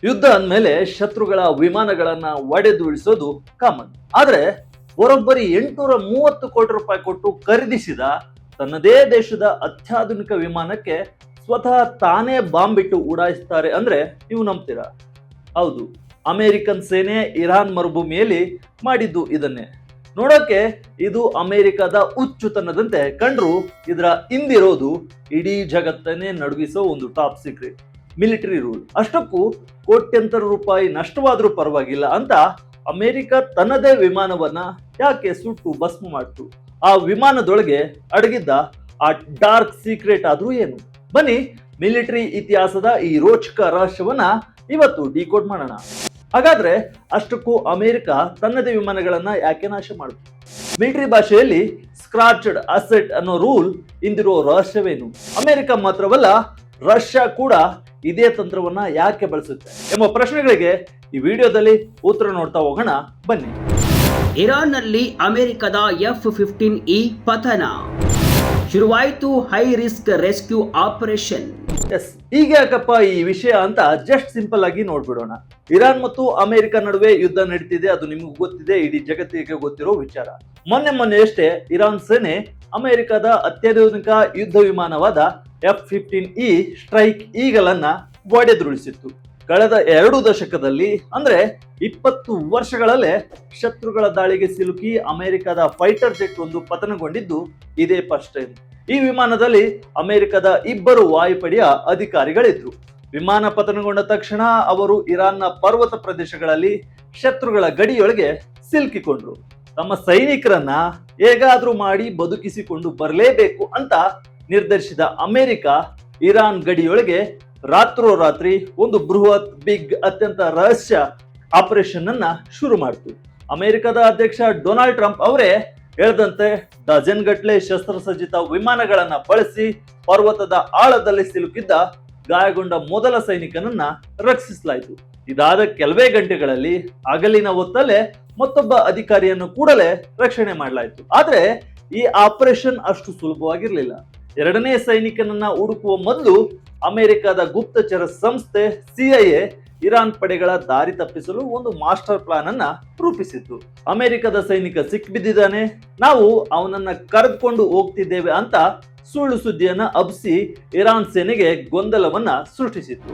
ಯುದ್ಧ ಅಂದಮೇಲೆ ಶತ್ರುಗಳ ವಿಮಾನಗಳನ್ನ ಒಡೆದುಳಿಸೋದು ಕಾಮನ್. ಆದ್ರೆ ಬರೋಬ್ಬರಿ 830 ಕೋಟಿ ರೂಪಾಯಿ ಕೊಟ್ಟು ಖರೀದಿಸಿದ ತನ್ನದೇ ದೇಶದ ಅತ್ಯಾಧುನಿಕ ವಿಮಾನಕ್ಕೆ ಸ್ವತಃ ತಾನೇ ಬಾಂಬ್ ಬಿಟ್ಟು ಉಡಾಯಿಸ್ತಾರೆ ಅಂದ್ರೆ ನೀವು ನಂಬ್ತೀರಾ? ಹೌದು, ಅಮೆರಿಕನ್ ಸೇನೆ ಇರಾನ್ ಮರುಭೂಮಿಯಲ್ಲಿ ಮಾಡಿದ್ದು ಇದನ್ನೇ. ನೋಡೋಕೆ ಇದು ಅಮೆರಿಕದ ಹುಚ್ಚುತನದಂತೆ ಕಂಡ್ರು ಇದರ ಹಿಂದಿರೋದು ಇಡೀ ಜಗತ್ತನ್ನೇ ನಡುಗಿಸೋ ಒಂದು ಟಾಪ್ ಸೀಕ್ರೆಟ್ ಮಿಲಿಟರಿ ರೂಲ್. ಅಷ್ಟಕ್ಕೂ ಕೋಟ್ಯಂತರ ರೂಪಾಯಿ ನಷ್ಟವಾದ್ರೂ ಪರವಾಗಿಲ್ಲ ಅಂತ ಅಮೆರಿಕ ತನ್ನದೇ ವಿಮಾನವನ್ನ ಯಾಕೆ ಸುಟ್ಟು ಭಸ್ಮ ಮಾಡ್ತು? ಆ ವಿಮಾನದೊಳಗೆ ಅಡಗಿದ್ದ ಆ ಡಾರ್ಕ್ ಸೀಕ್ರೆಟ್ ಆದ್ರೂ ಏನು? ಬನ್ನಿ, ಮಿಲಿಟರಿ ಇತಿಹಾಸದ ಈ ರೋಚಕ ರಹಸ್ಯವನ್ನ ಇವತ್ತು ಡಿಕೋಡ್ ಮಾಡೋಣ. ಹಾಗಾದ್ರೆ ಅಷ್ಟಕ್ಕೂ ಅಮೆರಿಕ ತನ್ನದೇ ವಿಮಾನಗಳನ್ನ ಯಾಕೆ ನಾಶ ಮಾಡುತ್ತೆ? ಮಿಲಿಟರಿ ಭಾಷೆಯಲ್ಲಿ ಸ್ಕ್ರಾಚ್ಡ್ ಅಸೆಟ್ ಅನ್ನೋ ರೂಲ್ ಇಂದಿರೋ ರಹಸ್ಯವೇನು? ಅಮೆರಿಕ ಮಾತ್ರವಲ್ಲ, ರಷ್ಯಾ ಕೂಡ ಇದೇ ತಂತ್ರವನ್ನ ಯಾಕೆ ಬಳಸುತ್ತೆ ಎಂಬ ಪ್ರಶ್ನೆಗಳಿಗೆ ಈ ವಿಡಿಯೋದಲ್ಲಿ ಉತ್ತರ ನೋಡ್ತಾ ಹೋಗೋಣ, ಬನ್ನಿ. ಇರಾನ್ನಲ್ಲಿ ಅಮೆರಿಕದ F-15E ಪತನ ಶುರುವಾಯಿತು. High risk rescue operation. ಈಗ ಯಾಕಪ್ಪ ಈ ವಿಷಯ ಅಂತ ಜಸ್ಟ್ ಸಿಂಪಲ್ ಆಗಿ ನೋಡ್ಬಿಡೋಣ. ಇರಾನ್ ಮತ್ತು ಅಮೆರಿಕ ನಡುವೆ ಯುದ್ಧ ನಡೀತಿದೆ, ಅದು ನಿಮ್ಗೆ ಗೊತ್ತಿದೆ, ಇಡೀ ಜಗತ್ತಿಗೆ ಗೊತ್ತಿರೋ ವಿಚಾರ. ಮೊನ್ನೆಯಷ್ಟೇ ಇರಾನ್ ಸೇನೆ ಅಮೆರಿಕದ ಅತ್ಯಾಧುನಿಕ ಯುದ್ಧ ವಿಮಾನವಾದ F-15E ಸ್ಟ್ರೈಕ್ ಈಗಲ್ ಅನ್ನ ಒಡೆದುರುಳಿಸಿತ್ತು. ಕಳೆದ 2 ದಶಕದಲ್ಲಿ ಅಂದ್ರೆ 20 ವರ್ಷಗಳಲ್ಲೇ ಶತ್ರುಗಳ ದಾಳಿಗೆ ಸಿಲುಕಿ ಅಮೆರಿಕದ ಫೈಟರ್ ಜೆಟ್ ಒಂದು ಪತನಗೊಂಡಿದ್ದು ಇದೇ ಫಸ್ಟ್ ಟೈಮ್. ಈ ವಿಮಾನದಲ್ಲಿ ಅಮೆರಿಕದ 2 ವಾಯುಪಡೆಯ ಅಧಿಕಾರಿಗಳಿದ್ರು. ವಿಮಾನ ಪತನಗೊಂಡ ತಕ್ಷಣ ಅವರು ಇರಾನ್ನ ಪರ್ವತ ಪ್ರದೇಶಗಳಲ್ಲಿ ಶತ್ರುಗಳ ಗಡಿಯೊಳಗೆ ಸಿಲುಕಿಕೊಂಡ್ರು. ತಮ್ಮ ಸೈನಿಕರನ್ನ ಹೇಗಾದ್ರೂ ಮಾಡಿ ಬದುಕಿಸಿಕೊಂಡು ಬರಲೇಬೇಕು ಅಂತ ನಿರ್ಧರಿಸಿದ ಅಮೆರಿಕ ಇರಾನ್ ಗಡಿಯೊಳಗೆ ರಾತ್ರೋರಾತ್ರಿ ಒಂದು ಬೃಹತ್ ಅತ್ಯಂತ ರಹಸ್ಯ ಆಪರೇಷನ್ ಅನ್ನ ಶುರು ಮಾಡಿತು. ಅಮೆರಿಕದ ಅಧ್ಯಕ್ಷ ಡೊನಾಲ್ಡ್ ಟ್ರಂಪ್ ಅವರೇ ಹೇಳಿದಂತೆ ಡಜನ್ ಗಟ್ಟಲೆ ಶಸ್ತ್ರಸಜ್ಜಿತ ವಿಮಾನಗಳನ್ನ ಬಳಸಿ ಪರ್ವತದ ಆಳದಲ್ಲಿ ಸಿಲುಕಿದ್ದ ಗಾಯಗೊಂಡ ಮೊದಲ ಸೈನಿಕನನ್ನ ರಕ್ಷಿಸಲಾಯಿತು. ಇದಾದ ಕೆಲವೇ ಗಂಟೆಗಳಲ್ಲಿ ಹಗಲಿನ ಹೊತ್ತಲ್ಲೇ ಮತ್ತೊಬ್ಬ ಅಧಿಕಾರಿಯನ್ನು ಕೂಡಲೇ ರಕ್ಷಣೆ ಮಾಡಲಾಯಿತು. ಆದ್ರೆ ಈ ಆಪರೇಷನ್ ಅಷ್ಟು ಸುಲಭವಾಗಿರ್ಲಿಲ್ಲ. 2ನೇ ಸೈನಿಕನನ್ನ ಹುಡುಕುವ ಮೊದಲು ಅಮೆರಿಕದ ಗುಪ್ತಚರ ಸಂಸ್ಥೆ CIA ಇರಾನ್ ಪಡೆಗಳ ದಾರಿ ತಪ್ಪಿಸಲು ಒಂದು ಮಾಸ್ಟರ್ ಪ್ಲಾನ್ ಅನ್ನ ರೂಪಿಸಿತ್ತು. ಅಮೆರಿಕದ ಸೈನಿಕ ಸಿಕ್ಬಿದ್ದಿದ್ದಾನೆ, ನಾವು ಅವನನ್ನ ಕರೆದುಕೊಂಡು ಹೋಗ್ತಿದ್ದೇವೆ ಅಂತ ಸುಳ್ಳು ಸುದ್ದಿಯನ್ನ ಹಬ್ಬಿಸಿ ಇರಾನ್ ಸೇನೆಗೆ ಗೊಂದಲವನ್ನ ಸೃಷ್ಟಿಸಿತ್ತು.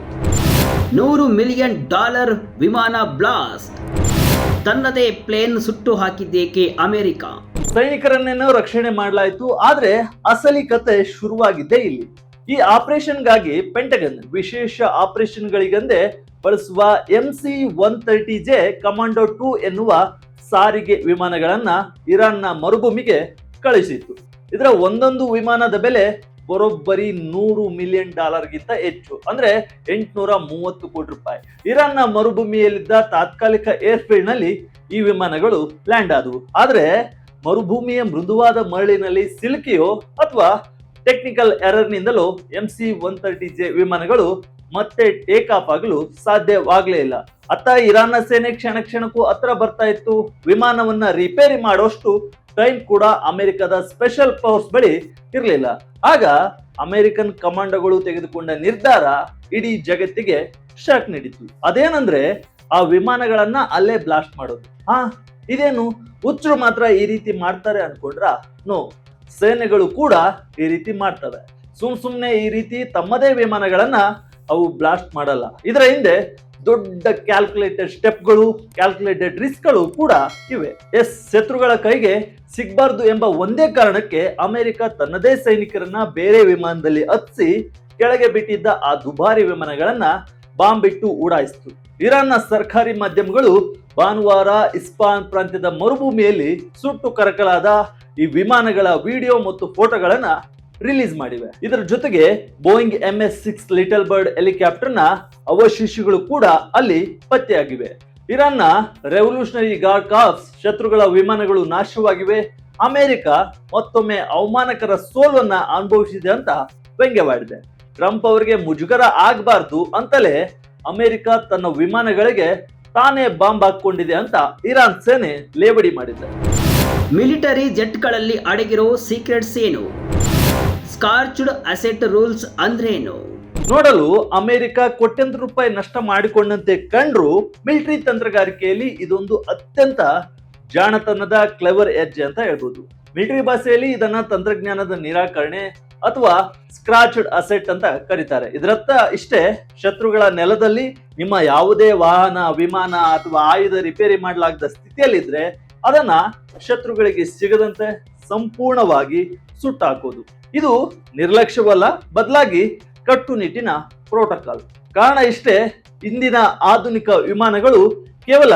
$100 ಮಿಲಿಯನ್ ವಿಮಾನ ಬ್ಲಾಸ್ಟ್. ತನ್ನದೇ ಪ್ಲೇನ್ ಸುಟ್ಟು ಹಾಕಿದ್ದೇಕೆ ಅಮೆರಿಕ? ಸೈನಿಕರನ್ನೇನೋ ರಕ್ಷಣೆ ಮಾಡಲಾಯಿತು, ಆದ್ರೆ ಅಸಲಿ ಕತೆ ಶುರುವಾಗಿದ್ದೇ ಇಲ್ಲಿ. ಈ ಆಪರೇಷನ್ಗಾಗಿ ಪೆಂಟಗನ್ ವಿಶೇಷ ಆಪರೇಷನ್ಗಳಿಗಂದೇ ಬಳಸುವ MC-130J ಕಮಾಂಡೋ 2 ಎನ್ನುವ ಸಾರಿಗೆ ವಿಮಾನಗಳನ್ನ ಇರಾನ್ನ ಮರುಭೂಮಿಗೆ ಕಳಿಸಿತ್ತು. ಇದರ ಒಂದೊಂದು ವಿಮಾನದ ಬೆಲೆ ಬರೋಬ್ಬರಿ $100 ಮಿಲಿಯನ್ ಗಿಂತ ಹೆಚ್ಚು, ಅಂದ್ರೆ 830 ಕೋಟಿ ರೂಪಾಯಿ. ಇರಾನ್ನ ಮರುಭೂಮಿಯಲ್ಲಿದ್ದ ತಾತ್ಕಾಲಿಕ ಏರ್ಫೀಲ್ಡ್ ನಲ್ಲಿ ಈ ವಿಮಾನಗಳು ಲ್ಯಾಂಡ್ ಆದವು. ಆದ್ರೆ ಮರುಭೂಮಿಯ ಮೃದುವಾದ ಮರಳಿನಲ್ಲಿ ಸಿಲುಕಿಯೋ ಅಥವಾ ಟೆಕ್ನಿಕಲ್ ಎರರ್ ನಿಂದಲೂ MC-130J ವಿಮಾನಗಳು ಮತ್ತೆ ಟೇಕ್ ಆಫ್ ಆಗಲು ಸಾಧ್ಯವಾಗಲೇ ಇಲ್ಲ. ಅತ್ತ ಇರಾನ್ನ ಸೇನೆ ಕ್ಷಣಕ್ಕೂ ಹತ್ರ ಬರ್ತಾ ಇತ್ತು. ವಿಮಾನವನ್ನ ರಿಪೇರಿ ಮಾಡೋಷ್ಟು ಟೈಮ್ ಕೂಡ ಅಮೆರಿಕದ ಸ್ಪೆಷಲ್ ಫೋರ್ಸ್ ಬಳಿ ಇರಲಿಲ್ಲ. ಆಗ ಅಮೆರಿಕನ್ ಕಮಾಂಡೋಗಳು ತೆಗೆದುಕೊಂಡ ನಿರ್ಧಾರ ಇಡೀ ಜಗತ್ತಿಗೆ ಶಾಕ್ ನೀಡಿತು. ಅದೇನಂದ್ರೆ ಆ ವಿಮಾನಗಳನ್ನ ಅಲ್ಲೇ ಬ್ಲಾಸ್ಟ್ ಮಾಡೋದು. ಇದೇನು ಹುಚ್ಚರು ಮಾತ್ರ ಈ ರೀತಿ ಮಾಡ್ತಾರೆ ಅನ್ಕೊಂಡ್ರ? ನೋ, ಸೇನೆಗಳು ಕೂಡ ಈ ರೀತಿ ಮಾಡ್ತವೆ. ಸುಮ್ನೆ ಈ ರೀತಿ ತಮ್ಮದೇ ವಿಮಾನಗಳನ್ನ ಅವು ಬ್ಲಾಸ್ಟ್ ಮಾಡಲ್ಲ. ಇದರ ಹಿಂದೆ ದೊಡ್ಡ ಕ್ಯಾಲ್ಕುಲೇಟೆಡ್ ಸ್ಟೆಪ್ಗಳು, ಕ್ಯಾಲ್ಕುಲೇಟೆಡ್ ರಿಸ್ಕ್ಗಳು ಕೂಡ ಇವೆ. ಶತ್ರುಗಳ ಕೈಗೆ ಸಿಗಬಾರ್ದು ಎಂಬ ಒಂದೇ ಕಾರಣಕ್ಕೆ ಅಮೆರಿಕ ತನ್ನದೇ ಸೈನಿಕರನ್ನ ಬೇರೆ ವಿಮಾನದಲ್ಲಿ ಹತ್ತಿಸಿ ಕೆಳಗೆ ಬಿಟ್ಟಿದ್ದ ಆ ದುಬಾರಿ ವಿಮಾನಗಳನ್ನ ಬಾಂಬ್ ಬಿಟ್ಟು ಉಡಾಯಿಸಿತು. ಇರಾನ್ನ ಸರ್ಕಾರಿ ಮಾಧ್ಯಮಗಳು ಭಾನುವಾರ ಇಸ್ಫಾನ್ ಪ್ರಾಂತ್ಯದ ಮರುಭೂಮಿಯಲ್ಲಿ ಸುಟ್ಟು ಕರಕಲಾದ ಈ ವಿಮಾನಗಳ ವಿಡಿಯೋ ಮತ್ತು ಫೋಟೋಗಳನ್ನ ರಿಲೀಸ್ ಮಾಡಿವೆ. ಇದರ ಜೊತೆಗೆ ಬೋಯಿಂಗ್ MS-6 ಲಿಟಲ್ ಬರ್ಡ್ ಹೆಲಿಕಾಪ್ಟರ್ನ ಅವಶೇಷಗಳು ಕೂಡ ಅಲ್ಲಿ ಪತ್ತೆಯಾಗಿವೆ. ಇರಾನ್ನ ರೆವಲ್ಯೂಷನರಿ ಗಾರ್ಡ್ ಕಾರ್ಪ್ಸ್ ಶತ್ರುಗಳ ವಿಮಾನಗಳು ನಾಶವಾಗಿವೆ. ಅಮೆರಿಕ ಮತ್ತೊಮ್ಮೆ ಅವಮಾನಕರ ಸೋಲನ್ನ ಅನುಭವಿಸಿದೆ ಅಂತ ವ್ಯಂಗ್ಯವಾಡಿದೆ. ಟ್ರಂಪ್ ಅವರಿಗೆ ಮುಜುಗರ ಆಗಬಾರ್ದು ಅಂತಲೇ ಅಮೆರಿಕ ತನ್ನ ವಿಮಾನಗಳಿಗೆ ತಾನೇ ಬಾಂಬ್ ಹಾಕೊಂಡಿದೆ ಅಂತ ಇರಾನ್ ಸೇನೆ ಲೇವಡಿ ಮಾಡಿದೆ. ಮಿಲಿಟರಿ ಜೆಟ್ಗಳಲ್ಲಿ ಅಡಗಿರೋ ಸೀಕ್ರೆಟ್ಸ್ ಏನು? ಸ್ಕಾರ್ಚ್ಡ್ ಅಸೆಟ್ ರೂಲ್ಸ್ ಅಂದ್ರೇನು? ನೋಡಲು ಅಮೆರಿಕ ಕೋಟ್ಯಂತರ ರೂಪಾಯಿ ನಷ್ಟ ಮಾಡಿಕೊಂಡಂತೆ ಕಂಡ್ರು ಮಿಲಿಟರಿ ತಂತ್ರಗಾರಿಕೆಯಲ್ಲಿ ಇದೊಂದು ಅತ್ಯಂತ ಜಾಣತನದ ಕ್ಲೆವರ್ ಎಡ್ಜ್ ಅಂತ ಹೇಳ್ಬೋದು. ಮಿಲಿಟರಿ ಭಾಷೆಯಲ್ಲಿ ಇದನ್ನ ತಂತ್ರಜ್ಞಾನದ ನಿರಾಕರಣೆ ಅಥವಾ ಸ್ಕ್ರಾಚ್ಡ್ ಅಸೆಟ್ ಅಂತ ಕರೀತಾರೆ. ಇದರರ್ಥ ಇಷ್ಟೇ, ಶತ್ರುಗಳ ನೆಲದಲ್ಲಿ ನಿಮ್ಮ ಯಾವುದೇ ವಾಹನ, ವಿಮಾನ ಅಥವಾ ಆಯುಧ ರಿಪೇರಿ ಮಾಡಲಾಗದ ಸ್ಥಿತಿಯಲ್ಲಿದ್ರೆ ಅದನ್ನ ಶತ್ರುಗಳಿಗೆ ಸಿಗದಂತೆ ಸಂಪೂರ್ಣವಾಗಿ ಸುಟ್ಟಾಕೋದು. ಇದು ನಿರ್ಲಕ್ಷ್ಯವಲ್ಲ, ಬದಲಾಗಿ ಕಟ್ಟುನಿಟ್ಟಿನ ಪ್ರೋಟೋಕಾಲ್. ಕಾರಣ ಇಷ್ಟೇ, ಇಂದಿನ ಆಧುನಿಕ ವಿಮಾನಗಳು ಕೇವಲ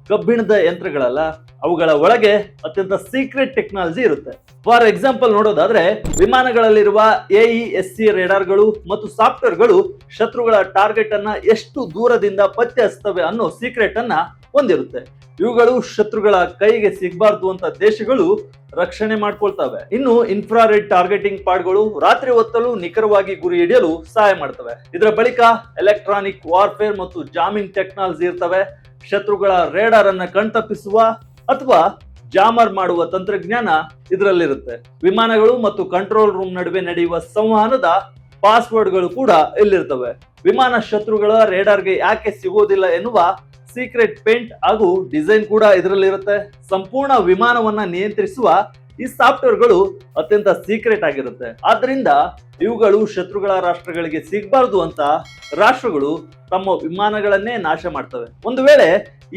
ಕಬ್ಬಿಣದ ಯಂತ್ರಗಳಲ್ಲ, ಅವುಗಳ ಒಳಗೆ ಅತ್ಯಂತ ಸೀಕ್ರೆಟ್ ಟೆಕ್ನಾಲಜಿ ಇರುತ್ತೆ. ಫಾರ್ ಎಕ್ಸಾಂಪಲ್ ನೋಡೋದಾದ್ರೆ, ವಿಮಾನಗಳಲ್ಲಿರುವ AESC ರೇಡಾರ್ಗಳು ಮತ್ತು ಸಾಫ್ಟ್ವೇರ್ಗಳು ಶತ್ರುಗಳ ಟಾರ್ಗೆಟ್ ಅನ್ನ ಎಷ್ಟು ದೂರದಿಂದ ಪತ್ತೆ ಹಚ್ಚುತ್ತವೆ ಅನ್ನೋ ಸೀಕ್ರೆಟ್ ಅನ್ನ ಹೊಂದಿರುತ್ತೆ. ಇವುಗಳು ಶತ್ರುಗಳ ಕೈಗೆ ಸಿಗಬಾರ್ದು ಅಂತ ದೇಶಗಳು ರಕ್ಷಣೆ ಮಾಡ್ಕೊಳ್ತವೆ. ಇನ್ನು ಇನ್ಫ್ರಾರೆಡ್ ಟಾರ್ಗೆಟಿಂಗ್ ಪಾಡ್ಗಳು ರಾತ್ರಿ ಹೊತ್ತಲು ನಿಖರವಾಗಿ ಗುರಿ ಹಿಡಿಯಲು ಸಹಾಯ ಮಾಡ್ತವೆ. ಇದರ ಬಳಿಕ ಎಲೆಕ್ಟ್ರಾನಿಕ್ ವಾರ್ಫೇರ್ ಮತ್ತು ಜಾಮಿಂಗ್ ಟೆಕ್ನಾಲಜಿ ಇರ್ತವೆ. ಶತ್ರುಗಳ ರೇಡಾರ್ ಅನ್ನ ಕಣ್ತಪ್ಪಿಸುವ ಅಥವಾ ಜಾಮರ್ ಮಾಡುವ ತಂತ್ರಜ್ಞಾನ ಇದರಲ್ಲಿರುತ್ತೆ. ವಿಮಾನಗಳು ಮತ್ತು ಕಂಟ್ರೋಲ್ ರೂಮ್ ನಡುವೆ ನಡೆಯುವ ಸಂವಹನದ ಪಾಸ್ವರ್ಡ್ಗಳು ಕೂಡ ಇಲ್ಲಿರ್ತವೆ. ವಿಮಾನ ಶತ್ರುಗಳ ರೇಡಾರ್ಗೆ ಯಾಕೆ ಸಿಗೋದಿಲ್ಲ ಎನ್ನುವ ಸೀಕ್ರೆಟ್ ಪೇಂಟ್ ಹಾಗೂ ಡಿಸೈನ್ ಕೂಡ ಇದರಲ್ಲಿರುತ್ತೆ. ಸಂಪೂರ್ಣ ವಿಮಾನವನ್ನ ನಿಯಂತ್ರಿಸುವ ಈ ಸಾಫ್ಟ್ವೇರ್ಗಳು ಅತ್ಯಂತ ಸೀಕ್ರೆಟ್ ಆಗಿರುತ್ತೆ. ಆದ್ರಿಂದ ಇವುಗಳು ಶತ್ರುಗಳ ರಾಷ್ಟ್ರಗಳಿಗೆ ಸಿಗಬಾರ್ದು ಅಂತ ರಾಷ್ಟ್ರಗಳು ತಮ್ಮ ವಿಮಾನಗಳನ್ನೇ ನಾಶ ಮಾಡ್ತವೆ. ಒಂದು ವೇಳೆ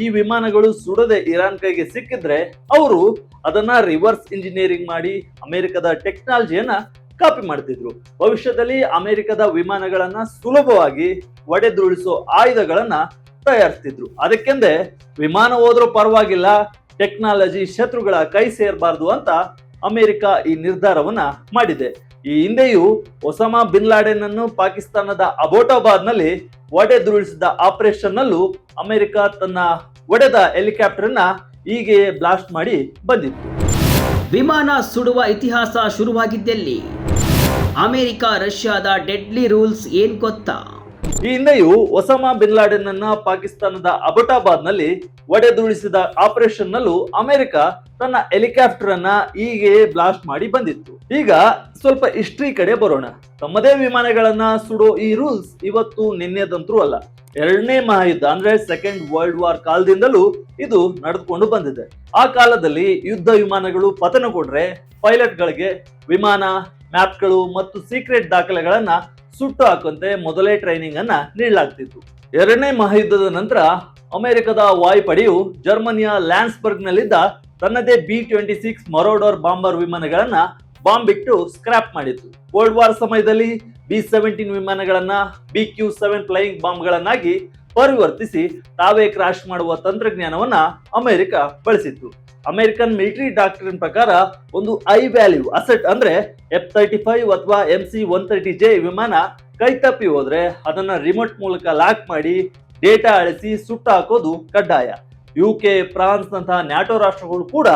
ಈ ವಿಮಾನಗಳು ಸುಡದೆ ಇರಾನ್ ಕೈಗೆ ಸಿಕ್ಕಿದ್ರೆ ಅವರು ಅದನ್ನ ರಿವರ್ಸ್ ಇಂಜಿನಿಯರಿಂಗ್ ಮಾಡಿ ಅಮೆರಿಕದ ಟೆಕ್ನಾಲಜಿಯನ್ನ ಕಾಪಿ ಮಾಡ್ತಿದ್ರು. ಭವಿಷ್ಯದಲ್ಲಿ ಅಮೆರಿಕದ ವಿಮಾನಗಳನ್ನ ಸುಲಭವಾಗಿ ಒಡೆದುರುಳಿಸೋ ಆಯುಧಗಳನ್ನ ತಯಾರಿಸ್ತಿದ್ರು. ಅದಕ್ಕೆಂದೇ ವಿಮಾನ ಹೋದ್ರೂ ಪರವಾಗಿಲ್ಲ, ಟೆಕ್ನಾಲಜಿ ಶತ್ರುಗಳ ಕೈ ಸೇರಬಾರ್ದು ಅಂತ ಅಮೆರಿಕ ಈ ನಿರ್ಧಾರವನ್ನ ಮಾಡಿದೆ. ಈ ಹಿಂದೆಯೂ ಒಸಾಮಾ ಬಿನ್ ಲಾಡೆನ್ ಅನ್ನು ಪಾಕಿಸ್ತಾನದ ಅಬೋಟಾಬಾದ್ ನಲ್ಲಿ ಒಡೆದುರುಳಿಸಿದ ಆಪರೇಷನ್ ನಲ್ಲೂ ಅಮೆರಿಕ ತನ್ನ ಒಡೆದ ಹೆಲಿಕಾಪ್ಟರ್ ಅನ್ನ ಹೀಗೆ ಬ್ಲಾಸ್ಟ್ ಮಾಡಿ ಬಂದಿತ್ತು. ವಿಮಾನ ಸುಡುವ ಇತಿಹಾಸ ಶುರುವಾಗಿದ್ದೆಲ್ಲಿ? ಅಮೆರಿಕ ರಷ್ಯಾದ ಡೆಡ್ಲಿ ರೂಲ್ಸ್ ಏನ್ ಗೊತ್ತಾ? ಈ ಹಿಂದೆಯೂ ಒಸಾಮಾ ಬಿನ್ ಲಾಡೆನ್ ಅನ್ನ ಪಾಕಿಸ್ತಾನದ ಅಬೋಟಾಬಾದ್ ನಲ್ಲಿ ಒಡೆದುರುಳಿಸಿದ ಆಪರೇಷನ್ ನಲ್ಲೂ ಅಮೆರಿಕ ತನ್ನ ಹೆಲಿಕಾಪ್ಟರ್ ಅನ್ನ ಹೀಗೆ ಬ್ಲಾಸ್ಟ್ ಮಾಡಿ ಬಂದಿತ್ತು. ಈಗ ಸ್ವಲ್ಪ ಹಿಸ್ಟ್ರಿ ಕಡೆ ಬರೋಣ. ತಮ್ಮದೇ ವಿಮಾನಗಳನ್ನ ಸುಡೋ ಈ ರೂಲ್ಸ್ ಇವತ್ತು ನಿನ್ನೆದಂತೂ ಅಲ್ಲ. ಎರಡನೇ ಮಹಾಯುದ್ಧ ಅಂದ್ರೆ ಸೆಕೆಂಡ್ ವರ್ಲ್ಡ್ ವಾರ್ ಕಾಲದಿಂದಲೂ ಇದು ನಡೆದುಕೊಂಡು ಬಂದಿದೆ. ಆ ಕಾಲದಲ್ಲಿ ಯುದ್ಧ ವಿಮಾನಗಳು ಪತನಗೊಂಡ್ರೆ ಪೈಲಟ್ಗಳಿಗೆ ವಿಮಾನ ಮ್ಯಾಪ್ಗಳು ಮತ್ತು ಸೀಕ್ರೆಟ್ ದಾಖಲೆಗಳನ್ನ ಸುಟ್ಟು ಹಾಕುವಂತೆ ಮೊದಲೇ ಟ್ರೈನಿಂಗ್ ಅನ್ನ ನೀಡಲಾಗ್ತಿತ್ತು. ಎರಡನೇ ಮಹಾಯುದ್ಧದ ನಂತರ ಅಮೆರಿಕದ ವಾಯುಪಡೆಯು ಜರ್ಮನಿಯ ಲ್ಯಾನ್ಸ್ಬರ್ಗ್ ನಲ್ಲಿದ್ದ ತನ್ನದೇ B-26 ಮರೋಡರ್ ಬಾಂಬರ್ ವಿಮಾನಗಳನ್ನ ಬಾಂಬ್ ಬಿಟ್ಟು ಸ್ಕ್ರಾಪ್ ಮಾಡಿತ್ತು. ವರ್ಲ್ಡ್ ವಾರ್ ಸಮಯದಲ್ಲಿ B-17 ವಿಮಾನಗಳನ್ನ BQ-7 ಫ್ಲೈಯಿಂಗ್ ಬಾಂಬ್ಗಳನ್ನಾಗಿ ಪರಿವರ್ತಿಸಿ ತಾವೇ ಕ್ರಾಶ್ ಮಾಡುವ ತಂತ್ರಜ್ಞಾನವನ್ನ ಅಮೆರಿಕ ಬಳಸಿತ್ತು. ಅಮೆರಿಕನ್ ಮಿಲಿಟರಿ ಡಾಕ್ಟ್ರಿನ್ ಪ್ರಕಾರ ಒಂದು ಹೈ ವ್ಯಾಲ್ಯೂ ಅಸೆಟ್ ಅಂದ್ರೆ F-35 ಅಥವಾ MC-130J ವಿಮಾನ ಕೈತಪ್ಪಿ ಹೋದ್ರೆ ಅದನ್ನ ರಿಮೋಟ್ ಮೂಲಕ ಲಾಕ್ ಮಾಡಿ ಡೇಟಾ ಅಳಿಸಿ ಸುಟ್ಟು ಹಾಕೋದು ಕಡ್ಡಾಯ. UK, ಫ್ರಾನ್ಸ್ ನಂತಹ ನ್ಯಾಟೋ ರಾಷ್ಟ್ರಗಳು ಕೂಡ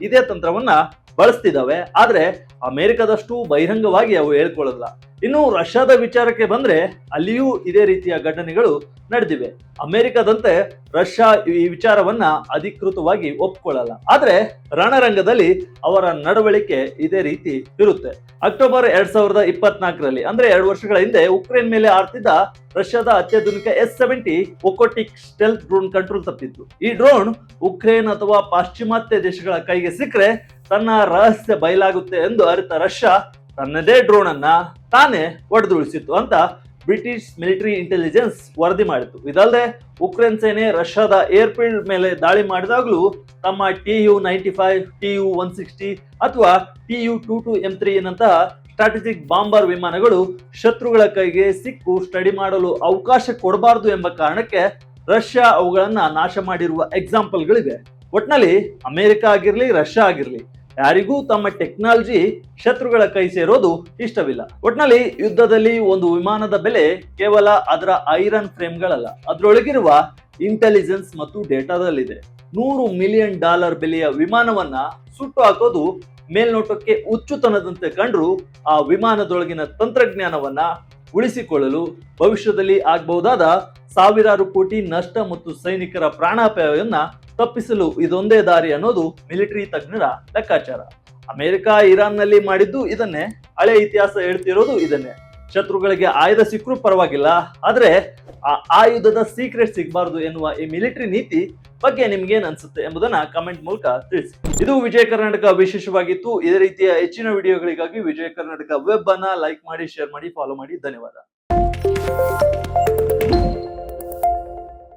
ಇದೇ ತಂತ್ರವನ್ನ ಬಳಸ್ತಿದ್ದಾವೆ. ಆದ್ರೆ ಅಮೆರಿಕದಷ್ಟು ಬಹಿರಂಗವಾಗಿ ಅವು ಹೇಳ್ಕೊಳ್ಳಲ್ಲ. ಇನ್ನು ರಷ್ಯಾದ ವಿಚಾರಕ್ಕೆ ಬಂದ್ರೆ ಅಲ್ಲಿಯೂ ಇದೇ ರೀತಿಯ ಘಟನೆಗಳು ನಡೆದಿವೆ. ಅಮೆರಿಕದಂತೆ ರಷ್ಯಾ ಈ ವಿಚಾರವನ್ನ ಅಧಿಕೃತವಾಗಿ ಒಪ್ಕೊಳ್ಳಲ್ಲ. ಆದ್ರೆ ರಣರಂಗದಲ್ಲಿ ಅವರ ನಡವಳಿಕೆ ಇದೇ ರೀತಿ ಇರುತ್ತೆ. ಅಕ್ಟೋಬರ್ 2024ರಲ್ಲಿ ಅಂದ್ರೆ 2 ವರ್ಷಗಳ ಹಿಂದೆ ಉಕ್ರೇನ್ ಮೇಲೆ ಆರ್ತಿದ್ದ ರಷ್ಯಾದ ಅತ್ಯಾಧುನಿಕ S-70 ಒಕೋಟಿಕ್ ಸ್ಟೆಲ್ತ್ ಡ್ರೋನ್ ಕಂಟ್ರೋಲ್ ತಪ್ಪಿತ್ತು. ಈ ಡ್ರೋನ್ ಉಕ್ರೇನ್ ಅಥವಾ ಪಾಶ್ಚಿಮಾತ್ಯ ದೇಶಗಳ ಕೈಗೆ ಸಿಕ್ಕರೆ ತನ್ನ ರಹಸ್ಯ ಬಯಲಾಗುತ್ತೆ ಎಂದು ಅರಿತ ರಷ್ಯಾ ತನ್ನದೇ ಡ್ರೋನ್ ಅನ್ನ ತಾನೇ ಒಡೆದುರುಳಿಸಿತ್ತು ಅಂತ ಬ್ರಿಟಿಷ್ ಮಿಲಿಟರಿ ಇಂಟೆಲಿಜೆನ್ಸ್ ವರದಿ ಮಾಡಿತು. ಇದಲ್ಲದೆ ಉಕ್ರೇನ್ ಸೇನೆ ರಷ್ಯಾದ ಏರ್ಫೀಲ್ಡ್ ಮೇಲೆ ದಾಳಿ ಮಾಡಿದಾಗಲೂ ತಮ್ಮ Tu-95, Tu-160 ಅಥವಾ Tu-22M3 ನಂತಹ ಸ್ಟ್ರಾಟಜಿಕ್ ಬಾಂಬರ್ ವಿಮಾನಗಳು ಶತ್ರುಗಳ ಕೈಗೆ ಸಿಕ್ಕು ಸ್ಟಡಿ ಮಾಡಲು ಅವಕಾಶ ಕೊಡಬಾರದು ಎಂಬ ಕಾರಣಕ್ಕೆ ರಷ್ಯಾ ಅವುಗಳನ್ನ ನಾಶ ಮಾಡಿರುವ ಎಕ್ಸಾಂಪಲ್ಗಳಿವೆ. ಒಟ್ನಲ್ಲಿ ಅಮೆರಿಕ ಆಗಿರ್ಲಿ ರಷ್ಯಾ ಆಗಿರ್ಲಿ ಯಾರಿಗೂ ತಮ್ಮ ಟೆಕ್ನಾಲಜಿ ಶತ್ರುಗಳ ಕೈ ಸೇರೋದು ಇಷ್ಟವಿಲ್ಲ. ಒಟ್ನಲ್ಲಿ ಯುದ್ಧದಲ್ಲಿ ಒಂದು ವಿಮಾನದ ಬೆಲೆ ಕೇವಲ ಅದರ ಐರನ್ ಫ್ರೇಮ್ಗಳಲ್ಲ, ಅದರೊಳಗಿರುವ ಇಂಟೆಲಿಜೆನ್ಸ್ ಮತ್ತು ಡೇಟಾದಲ್ಲಿದೆ. $100 ಮಿಲಿಯನ್ ಬೆಲೆಯ ವಿಮಾನವನ್ನ ಸುಟ್ಟು ಹಾಕೋದು ಮೇಲ್ನೋಟಕ್ಕೆ ಹುಚ್ಚುತನದಂತೆ ಕಂಡ್ರು ಆ ವಿಮಾನದೊಳಗಿನ ತಂತ್ರಜ್ಞಾನವನ್ನ ಉಳಿಸಿಕೊಳ್ಳಲು ಭವಿಷ್ಯದಲ್ಲಿ ಆಗಬಹುದಾದ ಸಾವಿರಾರು ಕೋಟಿ ನಷ್ಟ ಮತ್ತು ಸೈನಿಕರ ಪ್ರಾಣಾಪಾಯವನ್ನ ತಪ್ಪಿಸಲು ಇದೊಂದೇ ದಾರಿ ಅನ್ನೋದು ಮಿಲಿಟರಿ ತಜ್ಞರ ಲೆಕ್ಕಾಚಾರ. ಅಮೆರಿಕ ಇರಾನ್ ನಲ್ಲಿ ಮಾಡಿದ್ದು ಇದನ್ನೇ, ಹಳೆ ಇತಿಹಾಸ ಹೇಳ್ತಿರೋದು ಇದನ್ನೇ. ಶತ್ರುಗಳಿಗೆ ಆಯುಧ ಸಿಕ್ಕರೂ ಪರವಾಗಿಲ್ಲ, ಆದ್ರೆ ಆ ಆಯುಧದ ಸೀಕ್ರೆಟ್ ಸಿಗಬಾರದು ಎನ್ನುವ ಈ ಮಿಲಿಟರಿ ನೀತಿ ಬಗ್ಗೆ ನಿಮ್ಗೇನ್ ಅನ್ಸುತ್ತೆ ಎಂಬುದನ್ನ ಕಮೆಂಟ್ ಮೂಲಕ ತಿಳಿಸಿ. ಇದು ವಿಜಯ ಕರ್ನಾಟಕ ವಿಶೇಷವಾಗಿತ್ತು. ಇದೇ ರೀತಿಯ ಹೆಚ್ಚಿನ ವಿಡಿಯೋಗಳಿಗಾಗಿ ವಿಜಯ ಕರ್ನಾಟಕ ವೆಬ್ ಅನ್ನ ಲೈಕ್ ಮಾಡಿ, ಶೇರ್ ಮಾಡಿ, ಫಾಲೋ ಮಾಡಿ. ಧನ್ಯವಾದ.